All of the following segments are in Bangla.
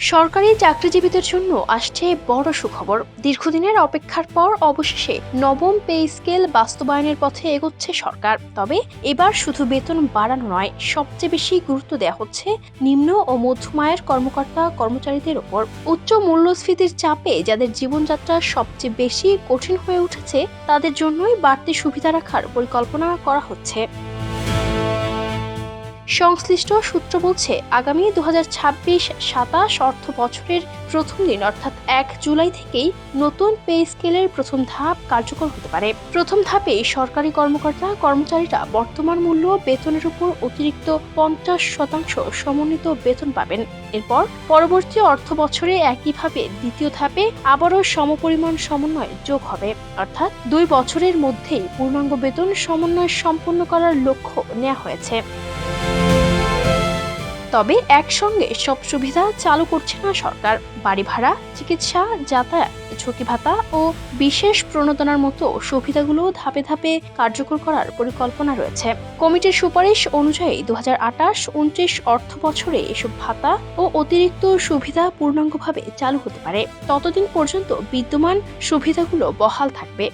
সরকারি চাকরিজীবীদের জন্য আসছে বড় সুখবর। দীর্ঘদিনের অপেক্ষার পর অবশেষে নবম পে স্কেল বাস্তবায়নের পথে এগোচ্ছে সরকার। তবে এবার শুধু বেতন বাড়ানো নয়, সবচেয়ে বেশি গুরুত্ব দেওয়া হচ্ছে নিম্ন ও মধ্যম আয়ের কর্মকর্তা কর্মচারীদের ওপর। উচ্চ মূল্যস্ফীতির চাপে যাদের জীবনযাত্রা সবচেয়ে বেশি কঠিন হয়ে উঠেছে, তাদের জন্যই বাড়তি সুবিধা রাখার পরিকল্পনা করা হচ্ছে। সংশ্লিষ্ট সূত্র বলছে, আগামী 2026-27 অর্থ বছরের প্রথম দিন অর্থাৎ 1 জুলাই থেকেই নতুন পে স্কেলের প্রথম ধাপ কার্যকর হতে পারে। প্রথম ধাপে সরকারি কর্মকর্তা কর্মচারীরা বর্তমান মূল্য বেতনের উপর অতিরিক্ত 50% সমন্বিত বেতন পাবেন। এরপর পরবর্তী অর্থ বছরে একইভাবে দ্বিতীয় ধাপে আবারও সমপরিমাণ সমন্বয় যোগ হবে, অর্থাৎ 2 বছরের মধ্যেই পূর্ণাঙ্গ বেতন সমন্বয় সম্পন্ন করার লক্ষ্য নেওয়া হয়েছে। তবে একসঙ্গে সব সুবিধা চালু করছে না সরকার। বাড়ি ভাড়া, চিকিৎসা, যাতায়াত, ঝুঁকি ভাতা ও বিশেষ প্রণোদনার মতো সুবিধাগুলো ধাপে ধাপে কার্যকর করার পরিকল্পনা রয়েছে। কমিটির সুপারিশ অনুযায়ী 2028-29 অর্থ বছরে এসব ভাতা ও অতিরিক্ত সুবিধা পূর্ণাঙ্গভাবে চালু হতে পারে। ততদিন পর্যন্ত বিদ্যমান সুবিধাগুলো বহাল থাকবে।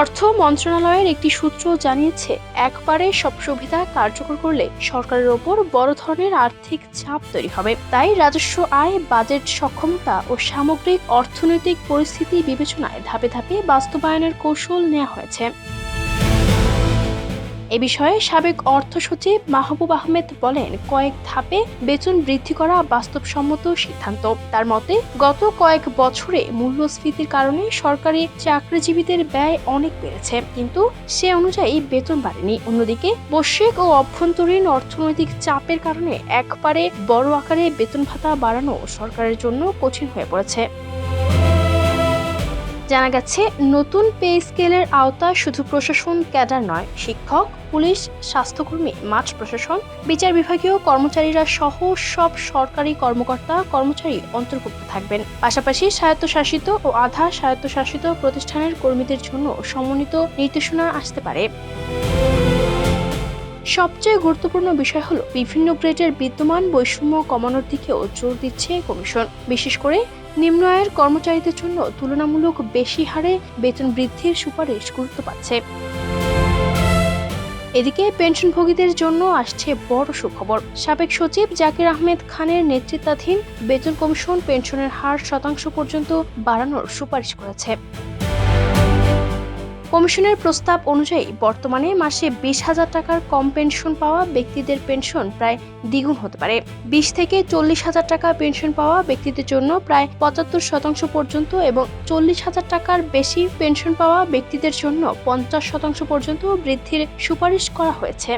অর্থ মন্ত্রণালয়ের একটি সূত্র জানিয়েছে, একবারে সব সুবিধা কার্যকর করলে সরকারের ওপর বড় ধরনের আর্থিক চাপ তৈরি হবে। তাই রাজস্ব আয়, বাজেট সক্ষমতা ও সামগ্রিক অর্থনৈতিক পরিস্থিতি বিবেচনায় ধাপে ধাপে বাস্তবায়নের কৌশল নেওয়া হয়েছে। এ বিষয়ে সাবেক অর্থ সচিব মাহবুব আহমেদ বলেন, কয়েক ধাপে বেতন বৃদ্ধি করা বাস্তবসম্মত সিদ্ধান্ত। তার মতে, গত কয়েক বছরে মূল্যস্ফীতির কারণে সরকারি চাকরিজীবীদের ব্যয় অনেক বেড়েছে, কিন্তু সে অনুযায়ী বেতন বাড়েনি। অন্যদিকে বৈশ্বিক ও অভ্যন্তরীণ অর্থনৈতিক চাপের কারণে একবারে বড় আকারে বেতন ভাতা বাড়ানো সরকারের জন্য কঠিন হয়ে পড়েছে। জানা গেছে, নতুন পে স্কেলের আওতায় শুধু প্রশাসন ক্যাডার নয়, শিক্ষক, পুলিশ, স্বাস্থ্যকর্মী, মাঠ প্রশাসন, বিচার বিভাগীয় কর্মচারীরা সহ সব সরকারি কর্মকর্তা কর্মচারী অন্তর্ভুক্ত থাকবেন। পাশাপাশি স্বায়ত্তশাসিত ও আধা স্বায়ত্তশাসিত প্রতিষ্ঠানের কর্মীদের জন্য সমন্বিত নির্দেশনা আসতে পারে। সবচেয়ে গুরুত্বপূর্ণ বিষয় হলো, বিভিন্ন গ্রেডের বিদ্যমান বৈষম্য কমানোর দিকেও জোর দিচ্ছে কমিশন। বিশেষ করে নিম্ন আয়ের কর্মচারীদের জন্য তুলনামূলক বেশি হারে বেতন বৃদ্ধির সুপারিশ গুরুত্ব পাচ্ছে। এদিকে পেনশনভোগীদের জন্য আসছে বড় সুখবর। সাবেক সচিব জাকির আহমেদ খানের নেতৃত্বাধীন বেতন কমিশন পেনশনের হার শতাংশ পর্যন্ত বাড়ানোর সুপারিশ করেছে। কমিশনের প্রস্তাব অনুযায়ী বর্তমানে মাসে 20,000 টাকার কম পেনশন পাওয়া ব্যক্তিদের পেনশন প্রায় দ্বিগুণ হতে পারে। 20 থেকে 40,000 টাকা পেনশন পাওয়া ব্যক্তিদের জন্য প্রায় 75% পর্যন্ত এবং 40,000 টাকার বেশি পেনশন পাওয়া ব্যক্তিদের জন্য 50% পর্যন্ত বৃদ্ধির সুপারিশ করা হয়েছে।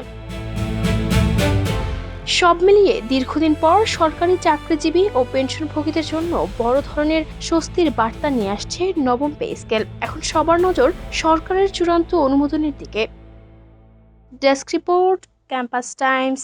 সব মিলিয়ে দীর্ঘদিন পর সরকারি চাকরিজীবী ও পেনশনভোগীদের জন্য বড় ধরনের স্বস্তির বার্তা নিয়ে আসছে নবম পে স্কেল। এখন সবার নজর সরকারের চূড়ান্ত অনুমোদনের দিকে। Desk report, campus Times.